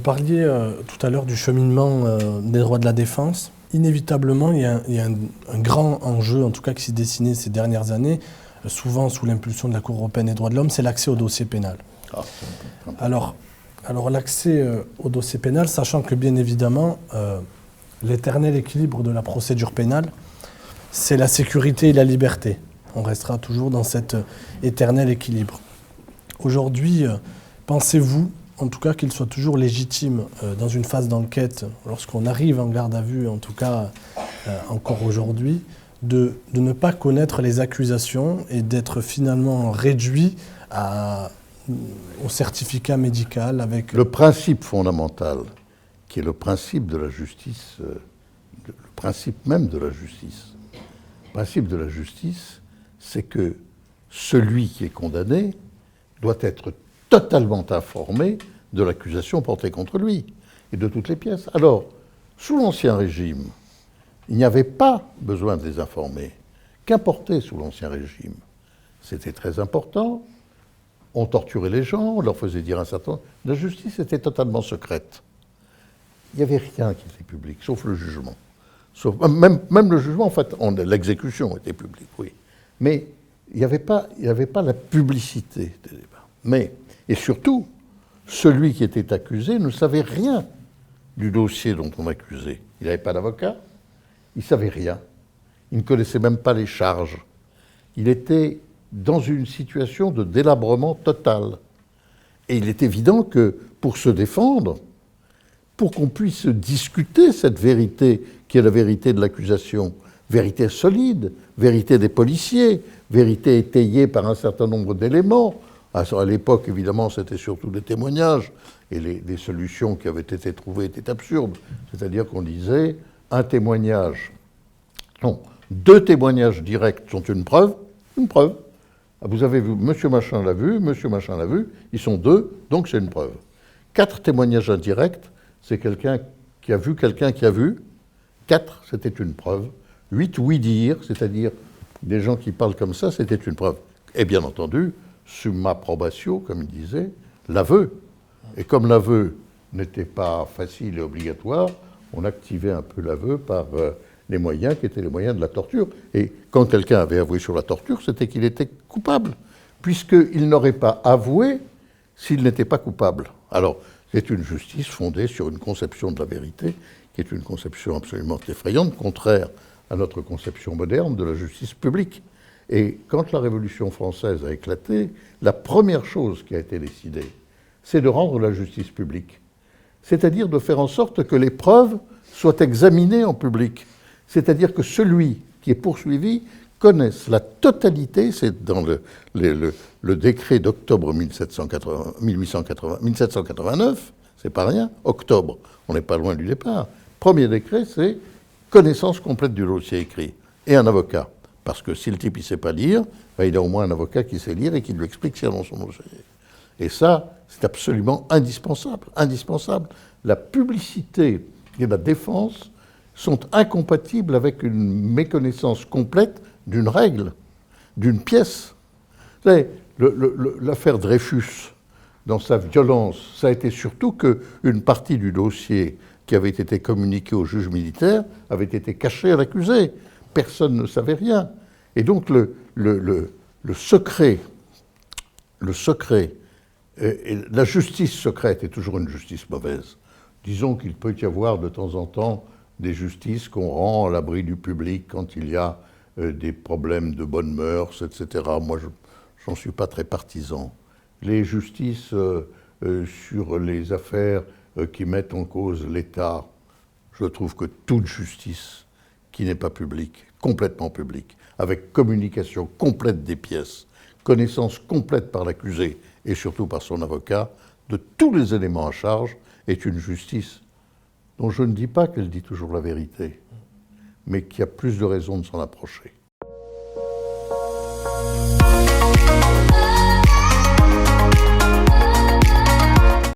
parliez tout à l'heure du cheminement des droits de la défense. Inévitablement, il y a un grand enjeu, en tout cas qui s'est dessiné ces dernières années, souvent sous l'impulsion de la Cour européenne des droits de l'homme, c'est l'accès au dossier pénal. Alors l'accès au dossier pénal, sachant que bien évidemment, l'éternel équilibre de la procédure pénale, c'est la sécurité et la liberté. On restera toujours dans cet éternel équilibre. Aujourd'hui, pensez-vous, en tout cas, qu'il soit toujours légitime dans une phase d'enquête, lorsqu'on arrive en garde à vue, en tout cas encore aujourd'hui, de ne pas connaître les accusations et d'être finalement réduit au certificat médical avec... Le principe fondamental, qui est le principe de la justice, le principe même de la justice, le principe de la justice, c'est que celui qui est condamné doit être totalement informé de l'accusation portée contre lui et de toutes les pièces. Alors, sous l'Ancien Régime, il n'y avait pas besoin de les informer. Qu'importait sous l'Ancien Régime? C'était très important. On torturait les gens, on leur faisait dire un certain nombre. La justice était totalement secrète. Il n'y avait rien qui était public, sauf le jugement. Même le jugement, en fait, l'exécution était publique, oui. Mais il n'y avait pas la publicité des débats. Et surtout, celui qui était accusé ne savait rien du dossier dont on accusait. Il n'avait pas d'avocat, il ne savait rien. Il ne connaissait même pas les charges. Il était dans une situation de délabrement total. Et il est évident que pour se défendre, pour qu'on puisse discuter cette vérité qui est la vérité de l'accusation, vérité solide, vérité des policiers, vérité étayée par un certain nombre d'éléments. À l'époque, évidemment, c'était surtout des témoignages, et les solutions qui avaient été trouvées étaient absurdes. C'est-à-dire qu'on disait, un témoignage, non, 2 témoignages directs sont une preuve. Vous avez vu, monsieur machin l'a vu, monsieur machin l'a vu, ils sont 2, donc c'est une preuve. 4 témoignages indirects, c'est quelqu'un qui a vu quelqu'un qui a vu. 4, c'était une preuve. 8, oui-dire, c'est-à-dire des gens qui parlent comme ça, c'était une preuve. Et bien entendu, summa probatio, comme il disait, l'aveu. Et comme l'aveu n'était pas facile et obligatoire, on activait un peu l'aveu par les moyens qui étaient les moyens de la torture. Et quand quelqu'un avait avoué sur la torture, c'était qu'il était coupable, puisqu'il n'aurait pas avoué s'il n'était pas coupable. Alors, c'est une justice fondée sur une conception de la vérité, qui est une conception absolument effrayante, contraire à notre conception moderne de la justice publique. Et quand la Révolution française a éclaté, la première chose qui a été décidée, c'est de rendre la justice publique. C'est-à-dire de faire en sorte que les preuves soient examinées en public. C'est-à-dire que celui qui est poursuivi connaisse la totalité, c'est dans le décret d'octobre 1789, c'est pas rien, octobre, on n'est pas loin du départ. Premier décret, c'est connaissance complète du dossier écrit et un avocat. Parce que si le type ne sait pas lire, ben, il a au moins un avocat qui sait lire et qui lui explique ce qu'il y a dans son dossier. Et ça, c'est absolument indispensable. Indispensable. La publicité et la défense sont incompatibles avec une méconnaissance complète d'une règle, d'une pièce. Vous savez, l'affaire Dreyfus, dans sa violence, ça a été surtout qu'une partie du dossier qui avait été communiqué au juge militaire avait été cachée à l'accusé. Personne ne savait rien. Et donc le secret, la justice secrète est toujours une justice mauvaise. Disons qu'il peut y avoir de temps en temps des justices qu'on rend à l'abri du public quand il y a des problèmes de bonnes mœurs, etc. Moi, j'en suis pas très partisan. Les justices sur les affaires qui mettent en cause l'État, je trouve que toute justice qui n'est pas publique, complètement publique, avec communication complète des pièces, connaissance complète par l'accusé et surtout par son avocat, de tous les éléments à charge, est une justice dont je ne dis pas qu'elle dit toujours la vérité, mais qui a plus de raisons de s'en approcher.